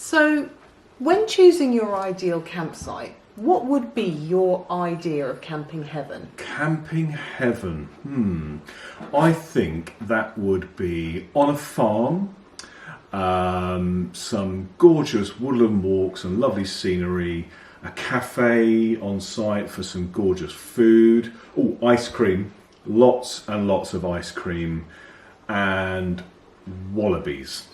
So, when choosing your ideal campsite, what would be your idea of camping heaven? Camping heaven. I think that would be on a farm, some gorgeous woodland walks and lovely scenery, a cafe on site for some gorgeous food. Oh, ice cream, lots and lots of ice cream, and wallabies.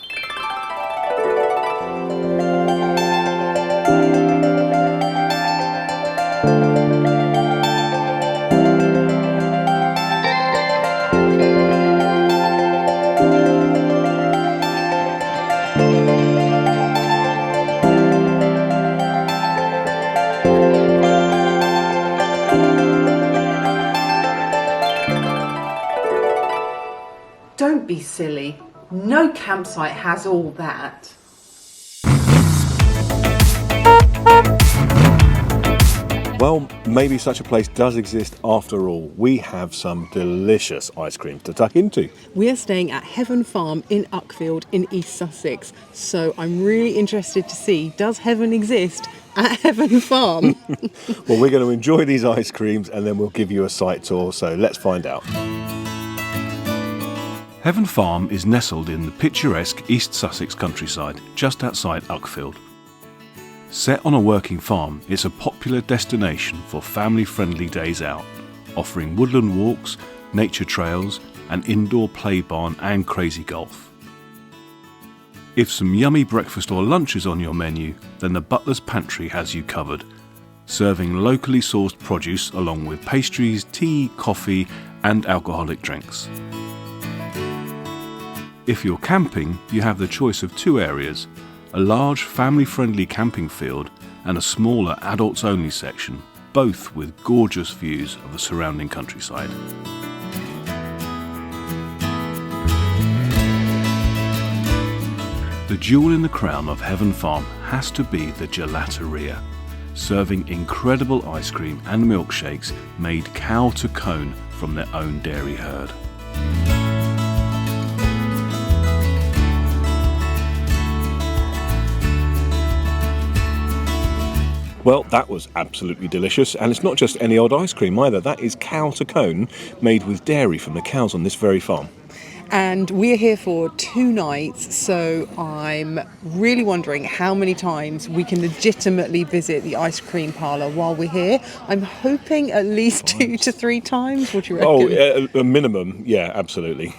Don't be silly. No campsite has all that. Well, maybe such a place does exist after all. We have some delicious ice cream to tuck into. We're staying at Heaven Farm in Uckfield in East Sussex. So I'm really interested to see, does heaven exist at Heaven Farm? Well, we're going to enjoy these ice creams and then we'll give you a site tour, so let's find out. Heaven Farm is nestled in the picturesque East Sussex countryside, just outside Uckfield. Set on a working farm, it's a popular destination for family-friendly days out, offering woodland walks, nature trails, an indoor play barn and crazy golf. If some yummy breakfast or lunch is on your menu, then the butler's pantry has you covered, serving locally sourced produce along with pastries, tea, coffee and alcoholic drinks. If you're camping, you have the choice of two areas, a large family-friendly camping field and a smaller adults-only section, both with gorgeous views of the surrounding countryside. The jewel in the crown of Heaven Farm has to be the gelateria, serving incredible ice cream and milkshakes made cow to cone from their own dairy herd. Well, that was absolutely delicious, and it's not just any old ice cream either. That is cow to cone made with dairy from the cows on this very farm. And we're here for 2 nights, so I'm really wondering how many times we can legitimately visit the ice cream parlour while we're here. I'm hoping at least 2 to 3 times. What do you reckon? Oh, a minimum, yeah, absolutely.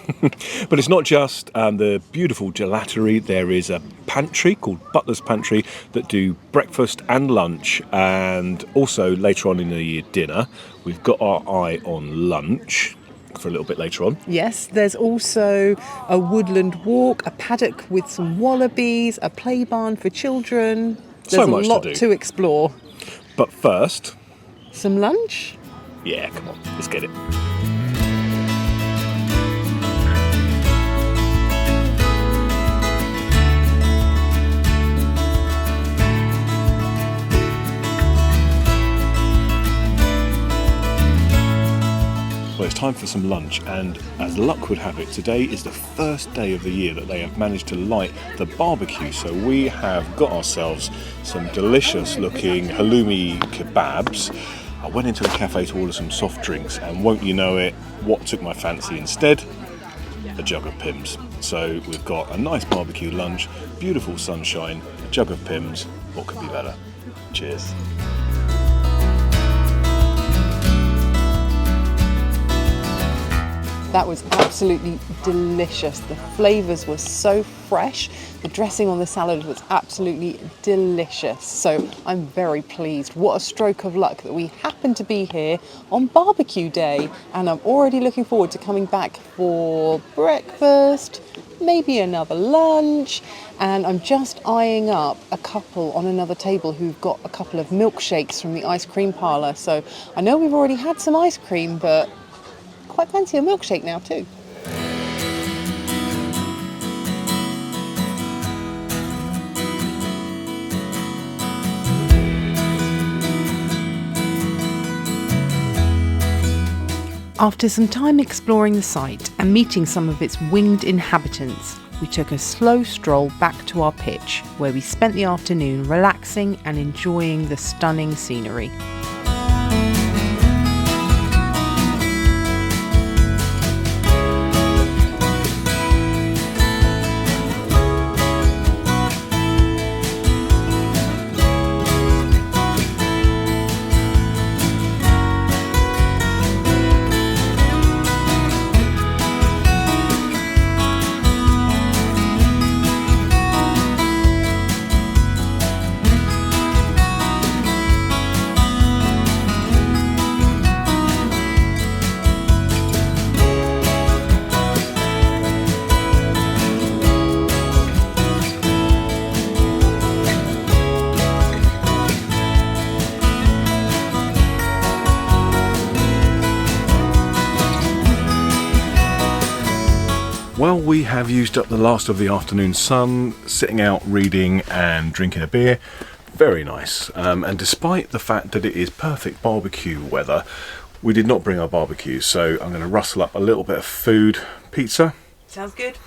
But it's not just the beautiful gelatery. There is a pantry called Butler's Pantry that do breakfast and lunch, and also later on in the year dinner. We've got our eye on lunch for a little bit later on. Yes, there's also a woodland walk, a paddock with some wallabies, a play barn for children. There's So much a lot to do. to explore. But first, Some lunch? yeah, come on, let's get it. Well, it's time for some lunch, and as luck would have it, today is the first day of the year that they have managed to light the barbecue. So we have got ourselves some delicious looking halloumi kebabs. I went into the cafe to order some soft drinks, and won't you know it, what took my fancy instead? A jug of Pimm's. So we've got a nice barbecue lunch, beautiful sunshine, a jug of Pimm's. What could be better? Cheers. That was absolutely delicious. The flavours were so fresh. The dressing on the salad was absolutely delicious. So I'm very pleased. What a stroke of luck that we happen to be here on barbecue day. And I'm already looking forward to coming back for breakfast, maybe another lunch. And I'm just eyeing up a couple on another table who've got a couple of milkshakes from the ice cream parlour. So I know we've already had some ice cream, but quite fancy a milkshake now too. After some time exploring the site and meeting some of its winged inhabitants, we took a slow stroll back to our pitch, where we spent the afternoon relaxing and enjoying the stunning scenery. Well, we have used up the last of the afternoon sun, sitting out reading and drinking a beer. Very nice. And despite the fact that it is perfect barbecue weather, we did not bring our barbecue, so I'm going to rustle up a little bit of food. Pizza. Sounds good.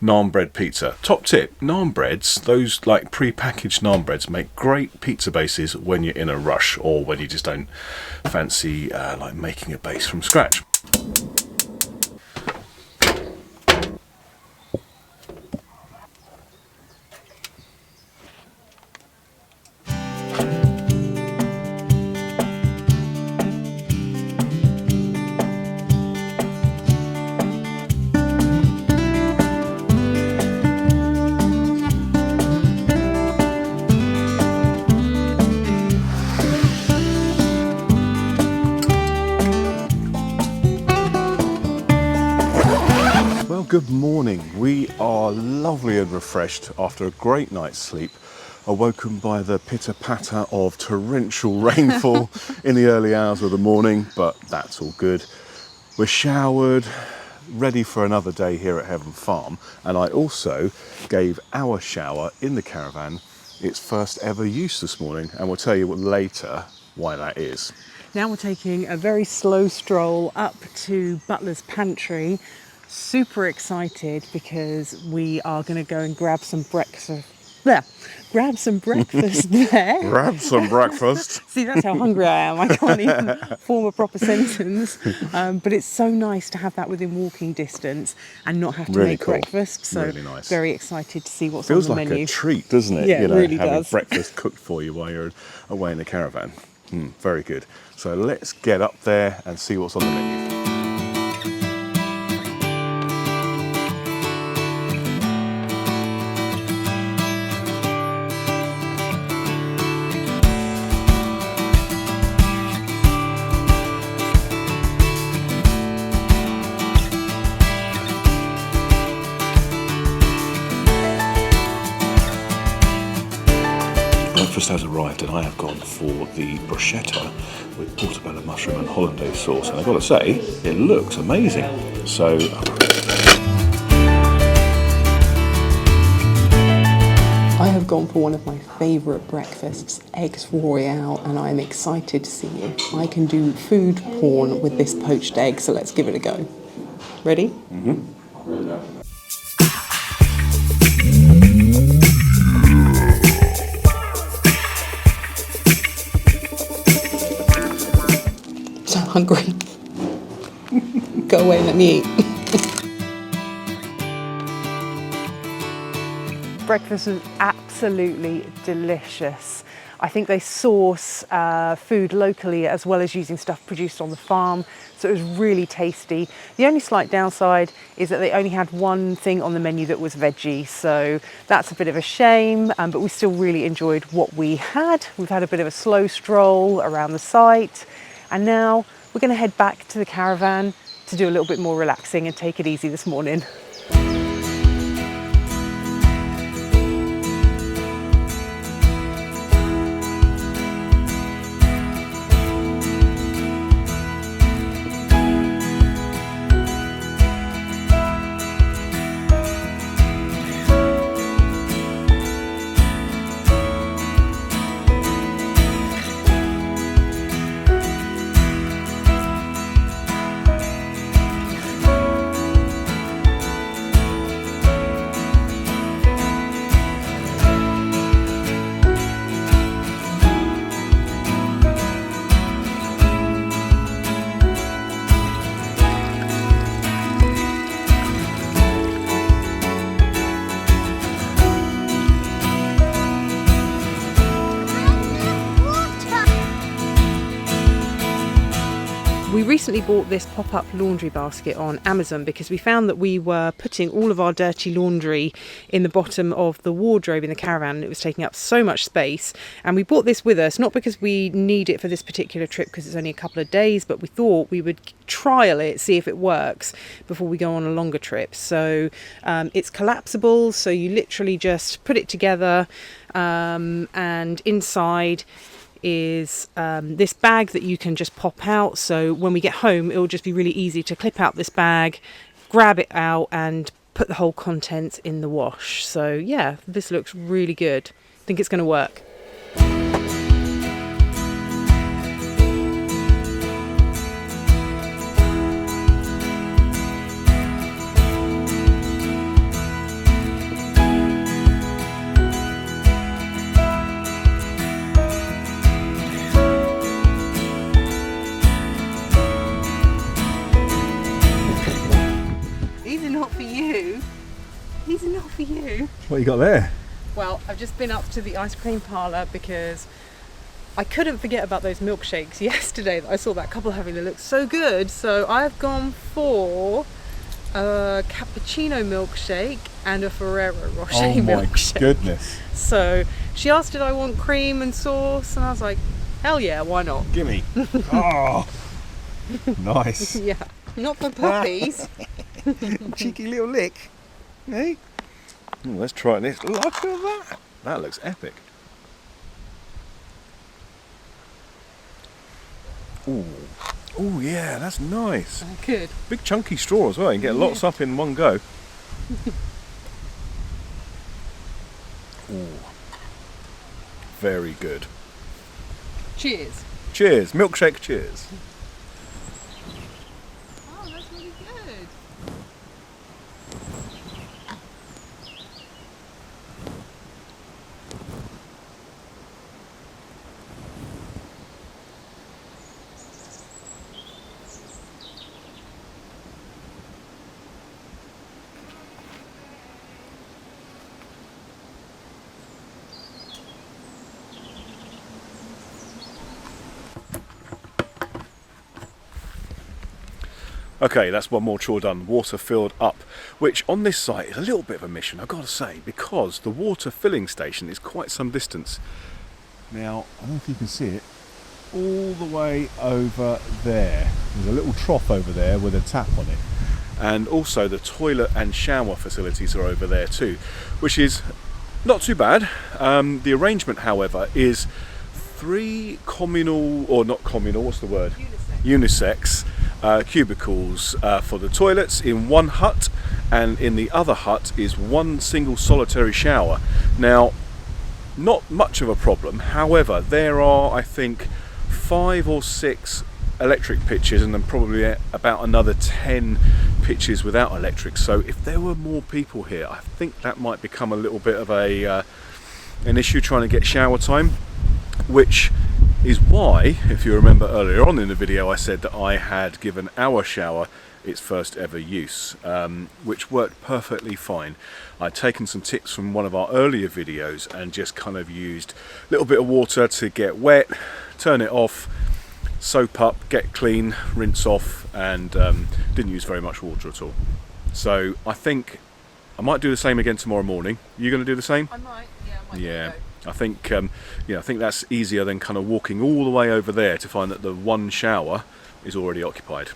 Naan bread pizza. Top tip, naan breads, those like pre-packaged naan breads make great pizza bases when you're in a rush or when you just don't fancy like making a base from scratch. Good morning. We are lovely and refreshed after a great night's sleep, awoken by the pitter-patter of torrential rainfall in the early hours of the morning, but that's all good. We're showered, ready for another day here at Heaven Farm, and I also gave our shower in the caravan its first ever use this morning, and we'll tell you later why that is. Now we're taking a very slow stroll up to Butler's Pantry. Super excited because we are going to go and grab some breakfast there. Grab some breakfast there. Grab some breakfast. See, that's how hungry I am. I can't even form a proper sentence. But it's so nice to have that within walking distance and not have to Really make cool. breakfast. So really nice. Very excited to see what's on the menu. Feels like a treat, doesn't it? Yeah, you know, it really having does. breakfast cooked for you while you're away in the caravan. Very good. So let's get up there and see what's on the menu. Breakfast has arrived and I have gone for the bruschetta with portobello mushroom and hollandaise sauce, and I've got to say it looks amazing. So I have gone for one of my favourite breakfasts, eggs royale, and I'm excited to see if I can do food porn with this poached egg, so let's give it a go. Ready? Mm-hmm. So hungry. Go away, let me eat. Breakfast was absolutely delicious. I think they source food locally as well as using stuff produced on the farm, so it was really tasty. The only slight downside is that they only had one thing on the menu that was veggie, so that's a bit of a shame, but we still really enjoyed what we had. We've had a bit of a slow stroll around the site, and now we're going to head back to the caravan to do a little bit more relaxing and take it easy this morning. recently bought this pop-up laundry basket on Amazon because we found that we were putting all of our dirty laundry in the bottom of the wardrobe in the caravan, and it was taking up so much space. And we bought this with us, not because we need it for this particular trip because it's only a couple of days, but we thought we would trial it, see if it works before we go on a longer trip. So it's collapsible, so you literally just put it together, and inside is this bag that you can just pop out. So when we get home, it will just be really easy to clip out this bag, grab it out and put the whole contents in the wash. So yeah, this looks really good. I think it's going to work. These are not for you. What you got there? Well, I've just been up to the ice cream parlour because I couldn't forget about those milkshakes yesterday that I saw that couple having. They looked so good. So I've gone for a cappuccino milkshake and a Ferrero Rocher milkshake. Oh my goodness. So she asked did I want cream and sauce, and I was like, hell yeah, why not? Gimme. Oh, nice. Yeah, not for puppies. Cheeky little lick. Hey? Ooh, let's try this. Look at that. That looks epic. Ooh. Oh yeah, that's nice. Good. Big chunky straw as well. You can get lots up in one go. Ooh. Very good. Cheers. Cheers. Milkshake cheers. Oh, that's really good. Okay, that's one more chore done. Water filled up, which on this site is a little bit of a mission, I've got to say, because the water filling station is quite some distance. Now, I don't know if you can see it, all the way over there. There's a little trough over there with a tap on it. And also the toilet and shower facilities are over there too, which is not too bad. The arrangement, however, is 3 communal, or not communal, what's the word? Unisex cubicles for the toilets in one hut, and in the other hut is one single solitary shower. Now, not much of a problem, however, there are, I think, 5 or 6 electric pitches and then probably about another 10 pitches without electric. So if there were more people here, I think that might become a little bit of a an issue trying to get shower time, which is why, if you remember earlier on in the video, I said that I had given our shower its first ever use, which worked perfectly fine. I'd taken some tips from one of our earlier videos and just kind of used a little bit of water to get wet, turn it off, soap up, get clean, rinse off, and didn't use very much water at all. So I think I might do the same again tomorrow morning. You going to do the same? I might, yeah. I might Yeah. go. I think I think that's easier than kind of walking all the way over there to find that the one shower is already occupied.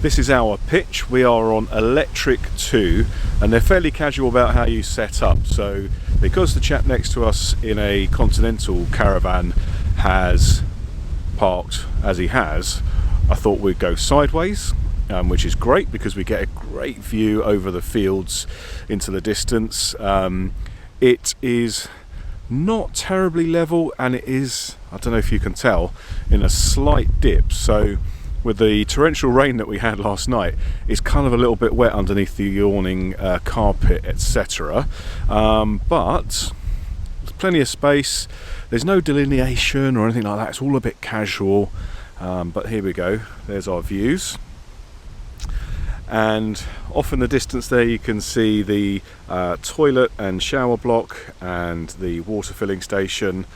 This is our pitch. We are on electric 2, and they're fairly casual about how you set up. So because the chap next to us in a Continental caravan has parked as he has, I thought we'd go sideways, which is great because we get a great view over the fields into the distance. It is not terribly level, and it is, I don't know if you can tell, in a slight dip. So with the torrential rain that we had last night, it's kind of a little bit wet underneath the yawning carpet, etc. But there's plenty of space. There's no delineation or anything like that. It's all a bit casual. But here we go. There's our views. And off in the distance there you can see the toilet and shower block and the water filling station,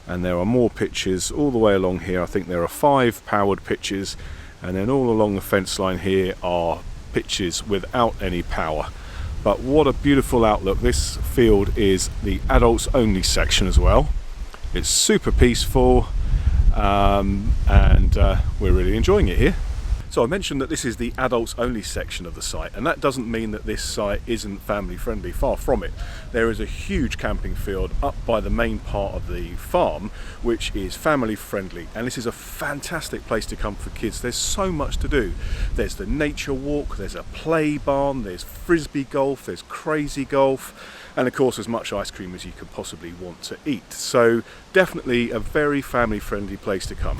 and there are more pitches all the way along here. I think there are 5 powered pitches and then all along the fence line here are pitches without any power. But what a beautiful outlook. This field is the adults only section as well. It's super peaceful, and we're really enjoying it here. So I mentioned that this is the adults only section of the site, and that doesn't mean that this site isn't family friendly, far from it. There is a huge camping field up by the main part of the farm which is family friendly, and this is a fantastic place to come for kids. There's so much to do. There's the nature walk, there's a play barn, there's frisbee golf, there's crazy golf, and of course as much ice cream as you could possibly want to eat. So definitely a very family friendly place to come.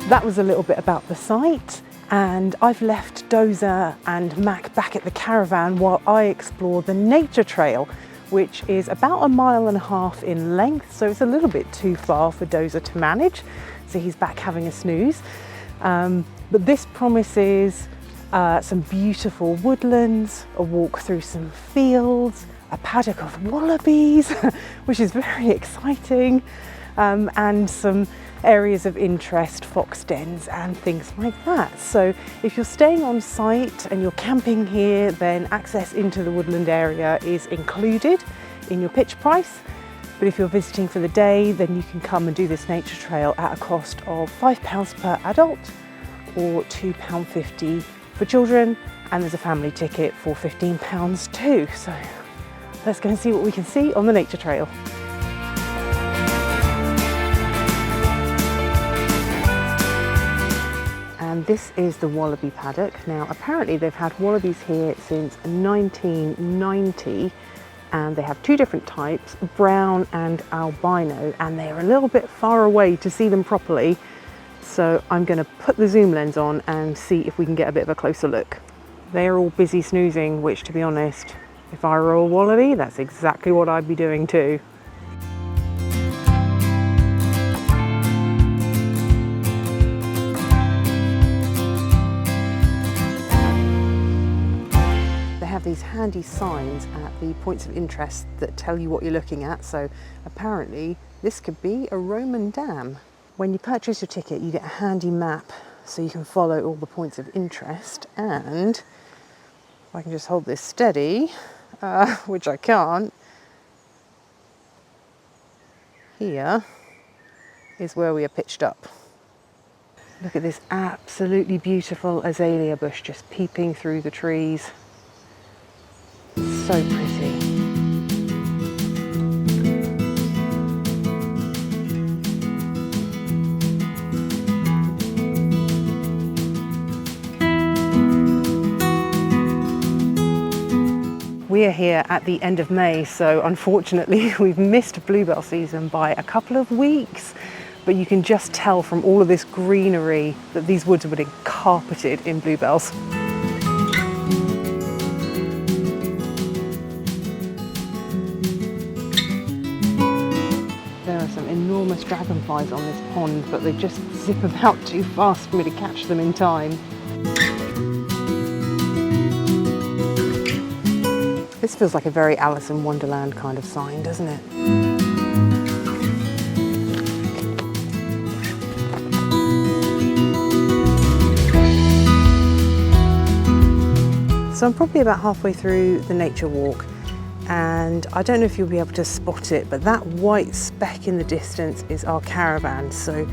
That was a little bit about the site, and I've left Dozer and Mac back at the caravan while I explore the nature trail, which is about 1.5 miles in length, so it's a little bit too far for Dozer to manage, so he's back having a snooze. But this promises some beautiful woodlands, a walk through some fields, a paddock of wallabies, which is very exciting, and some areas of interest, fox dens and things like that. So if you're staying on site and you're camping here, then access into the woodland area is included in your pitch price. But if you're visiting for the day, then you can come and do this nature trail at a cost of £5 per adult or £2.50 for children, and there's a family ticket for £15 too. So let's go and see what we can see on the nature trail. And this is the wallaby paddock. Now apparently they've had wallabies here since 1990, and they have two different types, brown and albino, and they're a little bit far away to see them properly. So I'm going to put the zoom lens on and see if we can get a bit of a closer look. They're all busy snoozing, which to be honest, if I were a wallaby, that's exactly what I'd be doing too. These handy signs at the points of interest that tell you what you're looking at. So apparently this could be a Roman dam. When you purchase your ticket, you get a handy map so you can follow all the points of interest. And if I can just hold this steady, which I can't, here is where we are pitched up. Look at this absolutely beautiful azalea bush just peeping through the trees. So pretty. We are here at the end of May, so unfortunately we've missed bluebell season by a couple of weeks, but you can just tell from all of this greenery that these woods have been carpeted in bluebells. Enormous dragonflies on this pond, but they just zip about too fast for me to catch them in time. This feels like a very Alice in Wonderland kind of sign, doesn't it? So I'm probably about halfway through the nature walk, and I don't know if you'll be able to spot it, but that white speck in the distance is our caravan. So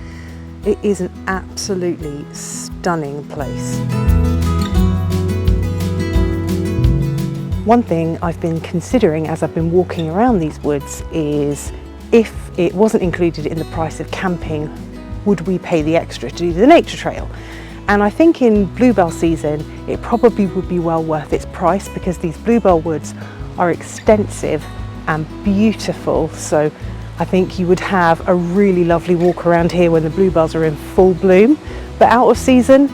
it is an absolutely stunning place. One thing I've been considering as I've been walking around these woods is, if it wasn't included in the price of camping, would we pay the extra to do the nature trail? And I think in bluebell season, it probably would be well worth its price, because these bluebell woods are extensive and beautiful. So I think you would have a really lovely walk around here when the bluebells are in full bloom, but out of season,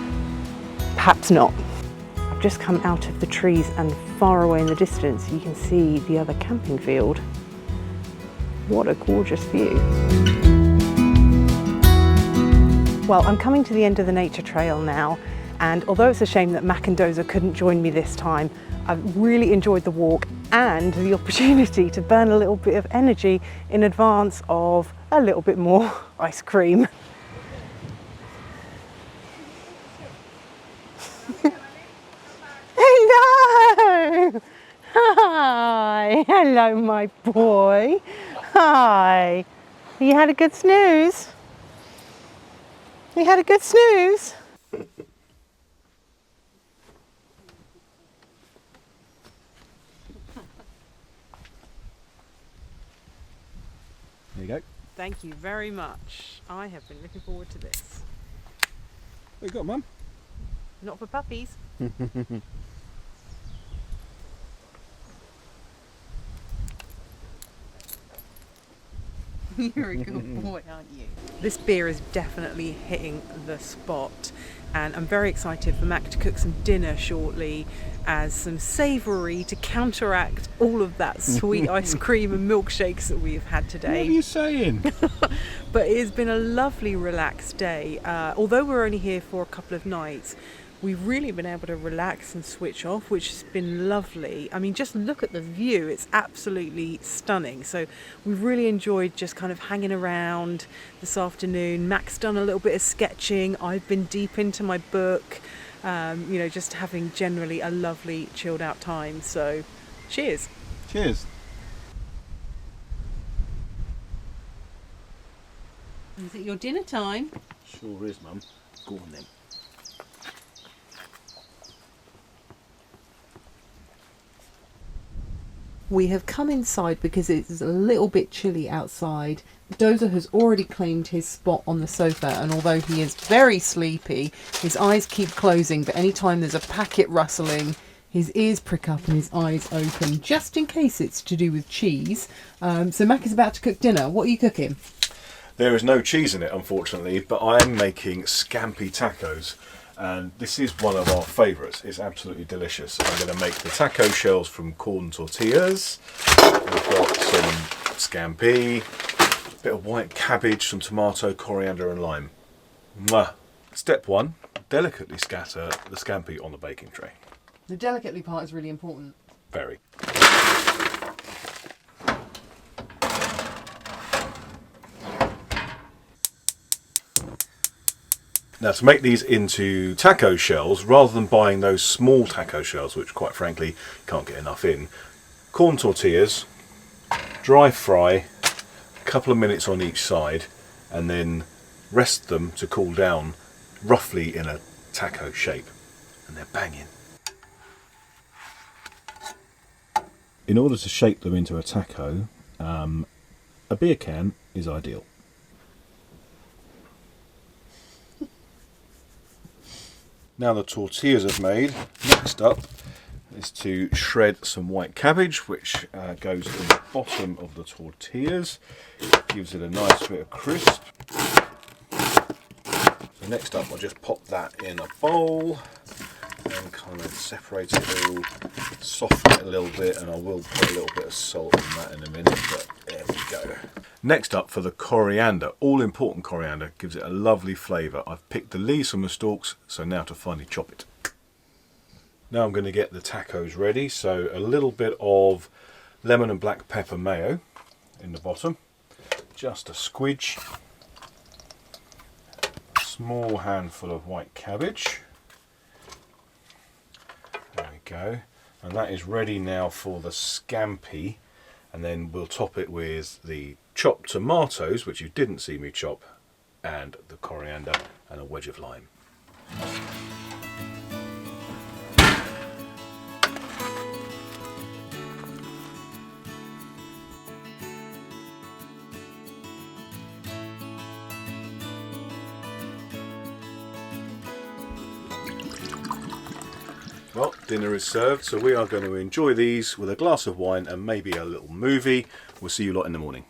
perhaps not. I've just come out of the trees, and far away in the distance you can see the other camping field. What a gorgeous view. Well, I'm coming to the end of the nature trail now, And although it's a shame that Mac and Dozer couldn't join me this time, I've really enjoyed the walk and the opportunity to burn a little bit of energy in advance of a little bit more ice cream. Hello! Hi! Hello, my boy. Hi. You had a good snooze? You had a good snooze? There you go. Thank you very much. I have been looking forward to this. What you got, Mum? Not for puppies. You're a good boy, aren't you? This beer is definitely hitting the spot, and I'm very excited for Mac to cook some dinner shortly as some savoury to counteract all of that sweet ice cream and milkshakes that we've had today. What are you saying? But it has been a lovely relaxed day. Although we're only here for a couple of nights, we've really been able to relax and switch off, which has been lovely. I mean, just look at the view, it's absolutely stunning. So we've really enjoyed just kind of hanging around this afternoon. Mac's done a little bit of sketching, I've been deep into my book, you know, just having generally a lovely chilled out time. So cheers. Cheers. Is it your dinner time? Sure is, Mum. Go on then. We have come inside because it's a little bit chilly outside. Dozer has already claimed his spot on the sofa, and although he is very sleepy, his eyes keep closing, but anytime there's a packet rustling, his ears prick up and his eyes open, just in case it's to do with cheese. So Mac is about to cook dinner. What are you cooking? There is no cheese in it, unfortunately, but I am making scampi tacos. And this is one of our favourites. It's absolutely delicious. I'm going to make the taco shells from corn tortillas. We've got some scampi, a bit of white cabbage, some tomato, coriander and lime. Mwah. Step 1, delicately scatter the scampi on the baking tray. The delicately part is really important. Very. Now, to make these into taco shells, rather than buying those small taco shells, which quite frankly can't get enough in, corn tortillas, dry fry, a couple of minutes on each side, and then rest them to cool down roughly in a taco shape. And they're banging. In order to shape them into a taco, a beer can is ideal. Now the tortillas are made, next up is to shred some white cabbage, which goes in the bottom of the tortillas. Gives it a nice bit of crisp. So next up I'll just pop that in a bowl and kind of separate it all, soften it a little bit, and I will put a little bit of salt in that in a minute, but there we go. Next up for the coriander, all important coriander, gives it a lovely flavour. I've picked the leaves from the stalks, so now to finely chop it. Now I'm going to get the tacos ready, so a little bit of lemon and black pepper mayo in the bottom, just a squidge, a small handful of white cabbage. There we go, and that is ready now for the scampi, and then we'll top it with the chopped tomatoes, which you didn't see me chop, and the coriander and a wedge of lime. Well, dinner is served, so we are going to enjoy these with a glass of wine and maybe a little movie. We'll see you lot in the morning.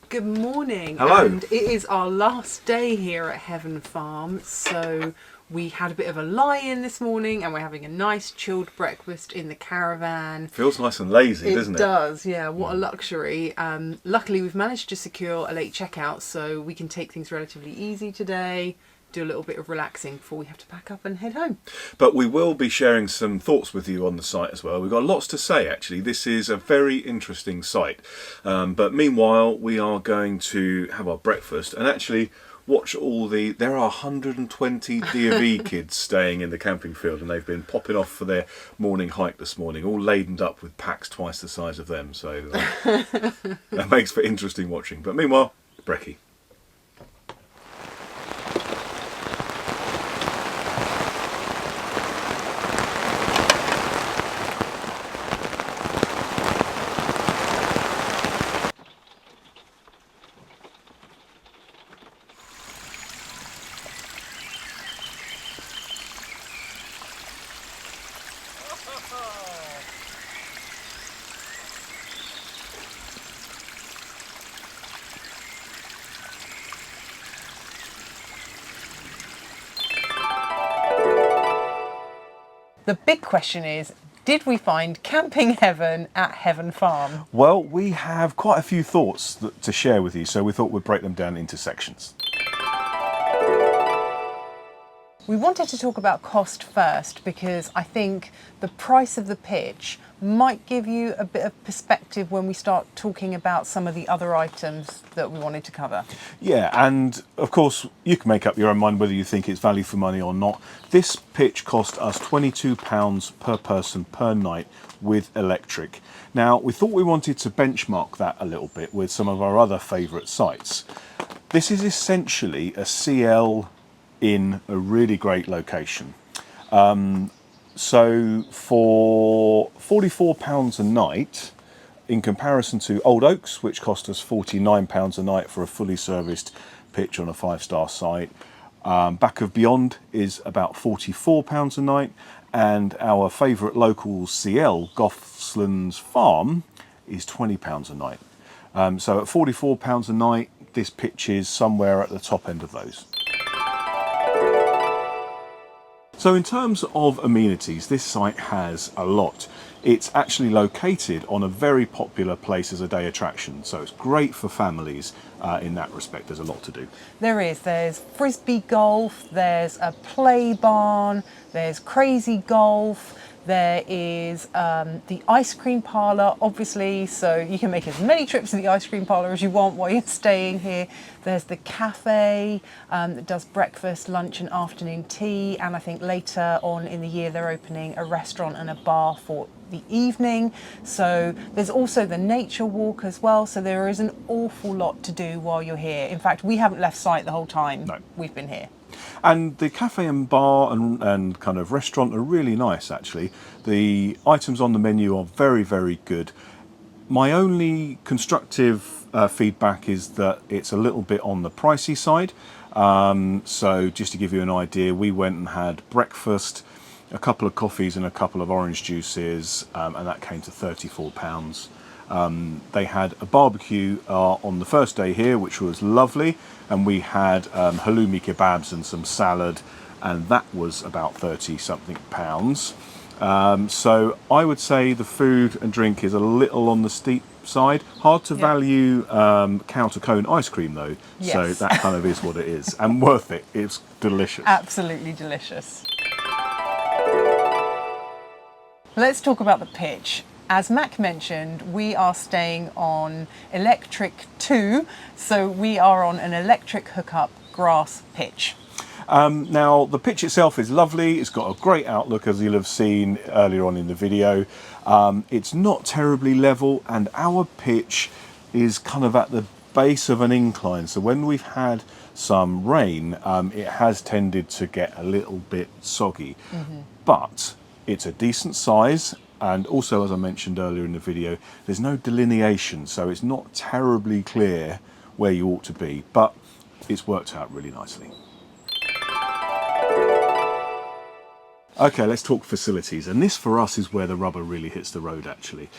Good morning. Hello. And it is our last day here at Heaven Farm, so we had a bit of a lie-in this morning and we're having a nice chilled breakfast in the caravan. Feels nice and lazy, doesn't it? It does, yeah. What a luxury. Luckily we've managed to secure a late checkout, so we can take things relatively easy today. do a little bit of relaxing before we have to pack up and head home. But we will be sharing some thoughts with you on the site as well. We've got lots to say, actually. This is a very interesting site. But meanwhile, we are going to have our breakfast and actually watch there are 120 D&V kids staying in the camping field, and they've been popping off for their morning hike this morning, all laden up with packs twice the size of them. So that makes for interesting watching. But meanwhile, brekkie. The big question is, did we find camping heaven at Heaven Farm? Well, we have quite a few thoughts to share with you, so we thought we'd break them down into sections. We wanted to talk about cost first because I think the price of the pitch might give you a bit of perspective when we start talking about some of the other items that we wanted to cover. Yeah, and of course you can make up your own mind whether you think it's value for money or not. This pitch cost us £22 per person per night with electric. Now, we thought we wanted to benchmark that a little bit with some of our other favourite sites. This is essentially a CL in a really great location. So for £44 a night, in comparison to Old Oaks, which cost us £49 a night for a fully serviced pitch on a 5-star site, Back of Beyond is about £44 a night, and our favourite local CL, Gothsland's Farm, is £20 a night. So at £44 a night, this pitch is somewhere at the top end of those. So in terms of amenities, this site has a lot. It's actually located on a very popular place as a day attraction, so it's great for families in that respect. There's a lot to do. There is. There's frisbee golf, there's a play barn, there's crazy golf, there is the ice cream parlour, obviously, so you can make as many trips to the ice cream parlour as you want while you're staying here. There's the cafe that does breakfast, lunch and afternoon tea, and I think later on in the year they're opening a restaurant and a bar for the evening. So there's also the nature walk as well, so there is an awful lot to do while you're here. In fact, we haven't left site the whole time we've been here. And the cafe and bar and kind of restaurant are really nice, actually. The items on the menu are very, very good. My only constructive feedback is that it's a little bit on the pricey side. So just to give you an idea, we went and had breakfast, a couple of coffees and a couple of orange juices, and that came to £34. They had a barbecue on the first day here, which was lovely, and we had halloumi kebabs and some salad, and that was about 30 something pounds. So I would say the food and drink is a little on the steep side. Hard to value counter cone ice cream though, so that kind of is what it is, and worth it. It's delicious. Absolutely delicious. Let's talk about the pitch. As Mac mentioned, we are staying on Electric 2, so we are on an electric hookup grass pitch. Now, the pitch itself is lovely. It's got a great outlook, as you'll have seen earlier on in the video. It's not terribly level, and our pitch is kind of at the base of an incline. So when we've had some rain, it has tended to get a little bit soggy. But it's a decent size. And also, as I mentioned earlier in the video, there's no delineation, so it's not terribly clear where you ought to be, but it's worked out really nicely. Okay, let's talk facilities, and this for us is where the rubber really hits the road, actually.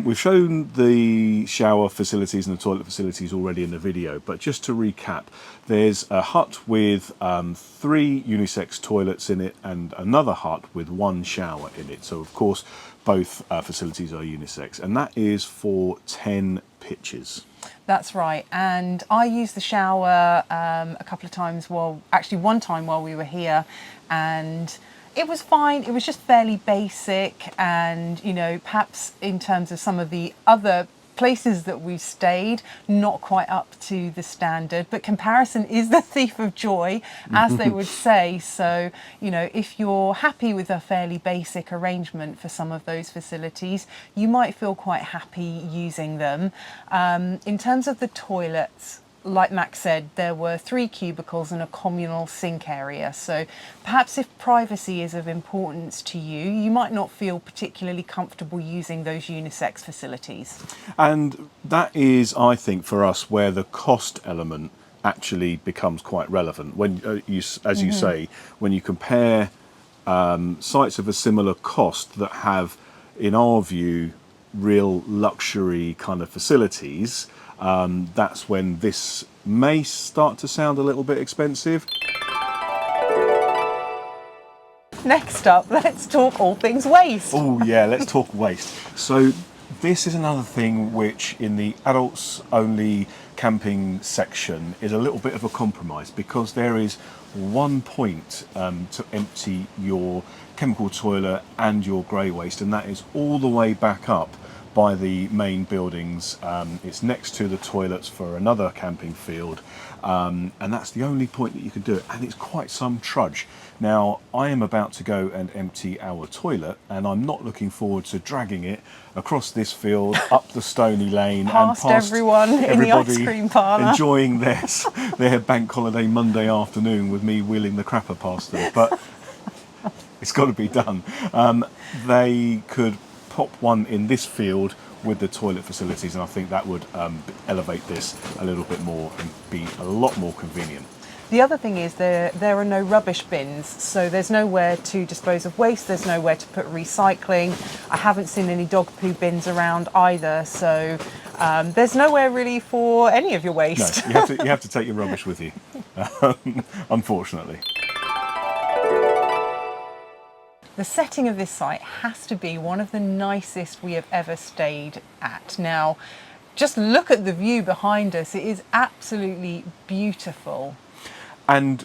We've shown the shower facilities and the toilet facilities already in the video, but just to recap, there's a hut with 3 unisex toilets in it and another hut with 1 shower in it. So of course both facilities are unisex, and that is for 10p pitches. That's right. And I used the shower a couple of times, actually one time while we were here, and it was fine. It was just fairly basic, and perhaps in terms of some of the other places that we've stayed, not quite up to the standard, but comparison is the thief of joy, as they would say. So if you're happy with a fairly basic arrangement for some of those facilities, you might feel quite happy using them. In terms of the toilets, like Max said, there were 3 cubicles and a communal sink area. So perhaps if privacy is of importance to you, you might not feel particularly comfortable using those unisex facilities. And that is, I think, for us, where the cost element actually becomes quite relevant. When you say, when you compare sites of a similar cost that have, in our view, real luxury kind of facilities, that's when this may start to sound a little bit expensive. Next up, let's talk all things waste. Oh yeah, let's talk waste. So this is another thing which in the adults only camping section is a little bit of a compromise, because there is one point to empty your chemical toilet and your grey waste, and that is all the way back up by the main buildings. It's next to the toilets for another camping field, and that's the only point that you can do it, and it's quite some trudge. Now I am about to go and empty our toilet, and I'm not looking forward to dragging it across this field, up the stony lane, past and past everyone in the ice cream parlour, enjoying their bank holiday Monday afternoon with me wheeling the crapper past them. But it's got to be done. They could pop one in this field with the toilet facilities, and I think that would elevate this a little bit more and be a lot more convenient. The other thing is there are no rubbish bins, so there's nowhere to dispose of waste, there's nowhere to put recycling. I haven't seen any dog poo bins around either, so there's nowhere really for any of your waste. No, you have to take your rubbish with you, unfortunately. The setting of this site has to be one of the nicest we have ever stayed at. Now, just look at the view behind us. It is absolutely beautiful. And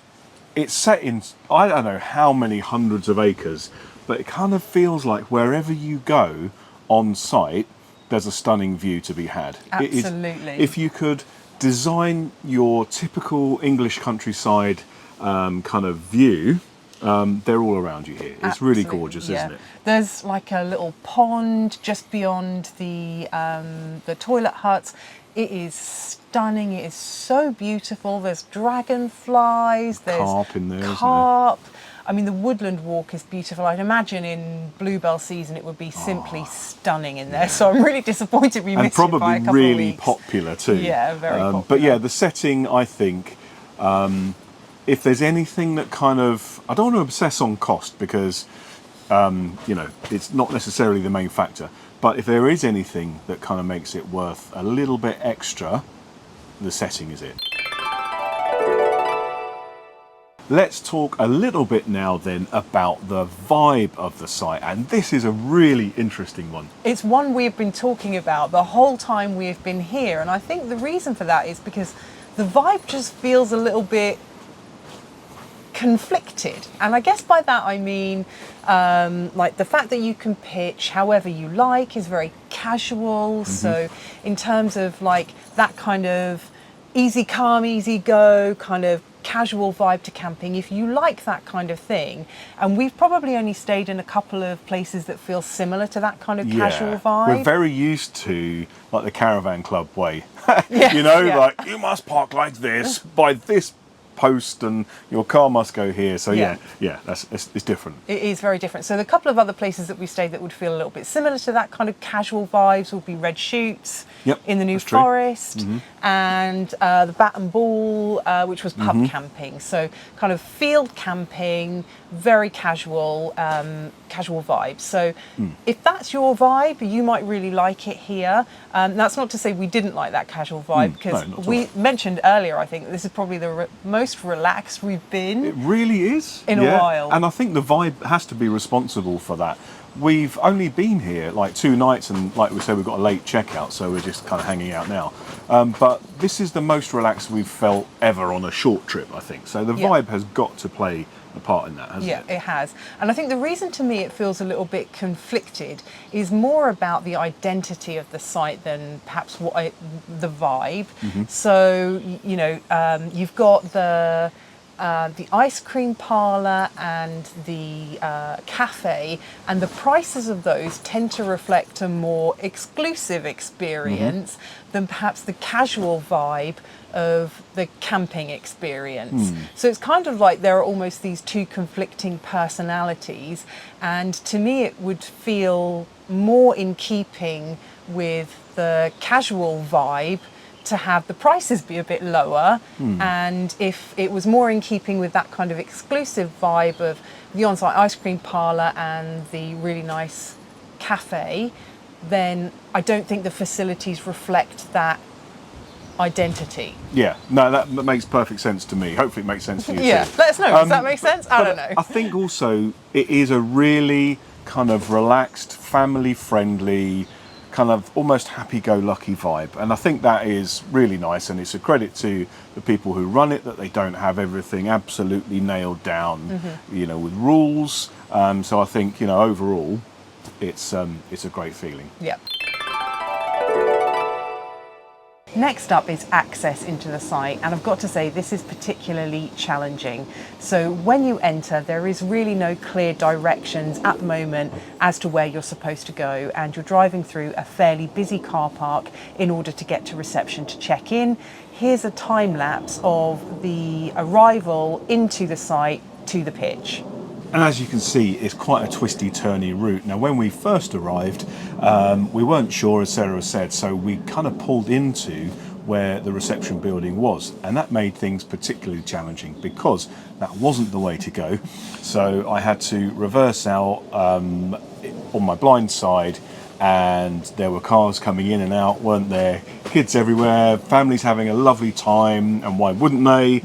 it's set in, I don't know how many hundreds of acres, but it kind of feels like wherever you go on site, there's a stunning view to be had. Absolutely. If you could design your typical English countryside kind of view, they're all around you here. It's really gorgeous, isn't it? There's like a little pond just beyond the toilet huts. It is stunning. It is so beautiful. There's dragonflies. There's carp in there. Carp. I mean, the woodland walk is beautiful. I'd imagine in bluebell season it would be simply stunning in there. So I'm really disappointed we missed it by a couple really of weeks. popular too. Yeah, very popular. But yeah, the setting, I think, if there's anything that kind of, I don't want to obsess on cost because, it's not necessarily the main factor. But if there is anything that kind of makes it worth a little bit extra, the setting is it. Let's talk a little bit now then about the vibe of the site, and this is a really interesting one. It's one we've been talking about the whole time we've been here, and I think the reason for that is because the vibe just feels a little bit conflicted, and I guess by that I mean like the fact that you can pitch however you like is very casual. So in terms of like that kind of easy come, easy go kind of casual vibe to camping, if you like that kind of thing, and we've probably only stayed in a couple of places that feel similar to that kind of casual vibe. We're very used to like the Caravan Club way. Yeah, like you must park like this by this post and your car must go here. So it's different. It is very different. So the couple of other places that we stayed that would feel a little bit similar to that kind of casual vibes would be Red Chutes in the New Forest, and the Bat and Ball, which was pub camping. So kind of field camping, very casual, casual vibes. So if that's your vibe, you might really like it here. That's not to say we didn't like that casual vibe, because we mentioned earlier, I think, this is probably the most relaxed we've been. It really is. In a while. And I think the vibe has to be responsible for that. we've only been here like 2 nights, and like we said, we've got a late checkout, so we're just kind of hanging out now. But this is the most relaxed we've felt ever on a short trip, I think. So the vibe has got to play a part in that, hasn't it? Yeah, it has. And I think the reason to me it feels a little bit conflicted is more about the identity of the site than perhaps the vibe. So, you know, you've got the ice cream parlour and the cafe, and the prices of those tend to reflect a more exclusive experience than perhaps the casual vibe of the camping experience. So it's kind of like there are almost these two conflicting personalities, and to me it would feel more in keeping with the casual vibe to have the prices be a bit lower, and if it was more in keeping with that kind of exclusive vibe of the on-site ice cream parlour and the really nice cafe, then I don't think the facilities reflect that identity. Yeah, no, that makes perfect sense to me. Hopefully it makes sense to you Yeah, too. let us know. Does that make sense? I don't know. I think also it is a really kind of relaxed, family-friendly, kind of almost happy-go-lucky vibe, and I think that is really nice, and it's a credit to the people who run it that they don't have everything absolutely nailed down, you know, with rules. So I think, you know, overall, it's a great feeling. Yeah. Next up is access into the site, and I've got to say this is particularly challenging. So when you enter, there is really no clear directions at the moment as to where you're supposed to go, and you're driving through a fairly busy car park in order to get to reception to check in. Here's a time lapse of the arrival into the site to the pitch. And as you can see, it's quite a twisty, turny route. Now, when we first arrived, we weren't sure, as Sarah said, so we kind of pulled into where the reception building was, and that made things particularly challenging because that wasn't the way to go. So I had to reverse out on my blind side, and there were cars coming in and out, weren't there? Kids everywhere, families having a lovely time, and why wouldn't they?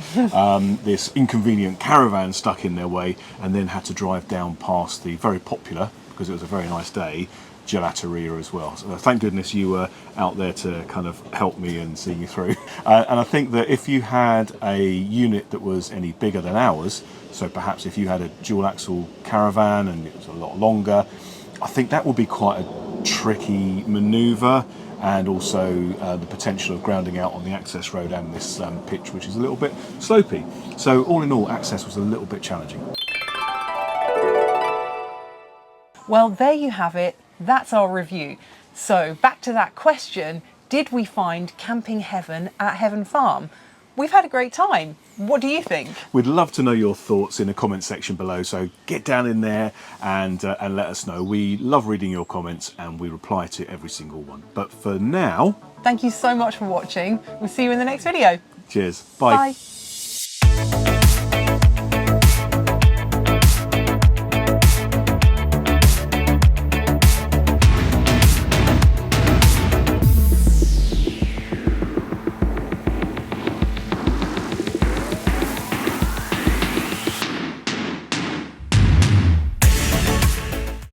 This inconvenient caravan stuck in their way, and then had to drive down past the very popular, because it was a very nice day, gelateria as well. So thank goodness you were out there to kind of help me and see me through. And I think that if you had a unit that was any bigger than ours, so perhaps if you had a dual axle caravan and it was a lot longer, I think that would be quite a tricky manoeuvre, and also the potential of grounding out on the access road and this pitch, which is a little bit slopey. So all in all, access was a little bit challenging. Well, there you have it. That's our review. So back to that question, did we find camping heaven at Heaven Farm? We've had a great time. What do you think? We'd love to know your thoughts in the comment section below, so get down in there and let us know. We love reading your comments and we reply to every single one. But for now, Thank you so much for watching. We'll see you in the next video. cheers. Bye. Bye.